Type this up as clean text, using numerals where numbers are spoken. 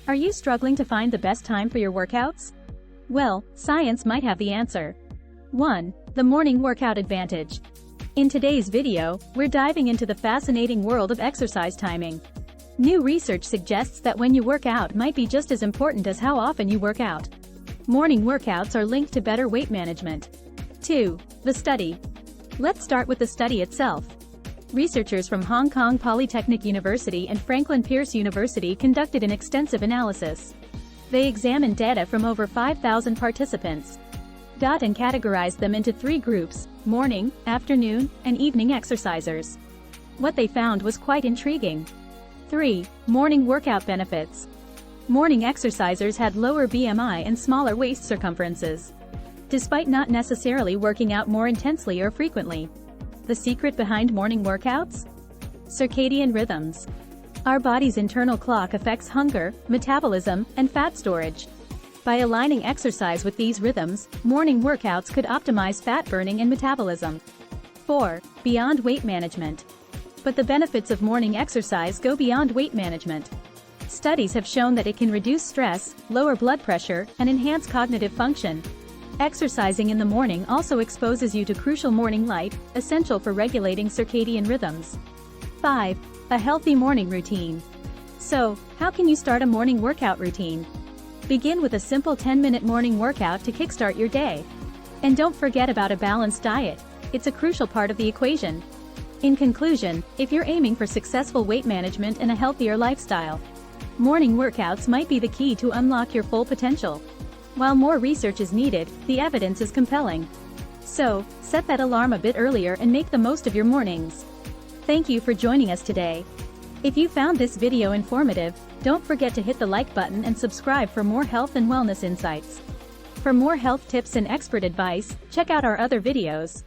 Are you struggling to find the best time for your workouts? Well, science might have the answer. 1. The morning workout advantage. In today's video, we're diving into the fascinating world of exercise timing. New research suggests that when you work out might be just as important as how often you work out. Morning workouts are linked to better weight management. 2. The study. Let's start with the study itself. Researchers from Hong Kong Polytechnic University and Franklin Pierce University conducted an extensive analysis. They examined data from over 5,000 participants and categorized them into 3 groups: morning, afternoon, and evening exercisers. What they found was quite intriguing. 3. Morning workout benefits. Morning exercisers had lower BMI and smaller waist circumferences, despite not necessarily working out more intensely or frequently. The secret behind morning workouts? Circadian rhythms. Our body's internal clock affects hunger, metabolism, and fat storage. By aligning exercise with these rhythms, morning workouts could optimize fat burning and metabolism. 4. Beyond weight management. But the benefits of morning exercise go beyond weight management. Studies have shown that it can reduce stress, lower blood pressure, and enhance cognitive function. Exercising in the morning also exposes you to crucial morning light, essential for regulating circadian rhythms. 5. A healthy morning routine. So, how can you start a morning workout routine? Begin with a simple 10-minute morning workout to kickstart your day. And don't forget about a balanced diet. It's a crucial part of the equation. In conclusion, if you're aiming for successful weight management and a healthier lifestyle, morning workouts might be the key to unlock your full potential. While more research is needed, the evidence is compelling. So, set that alarm a bit earlier and make the most of your mornings. Thank you for joining us today. If you found this video informative, don't forget to hit the like button and subscribe for more health and wellness insights. For more health tips and expert advice, check out our other videos.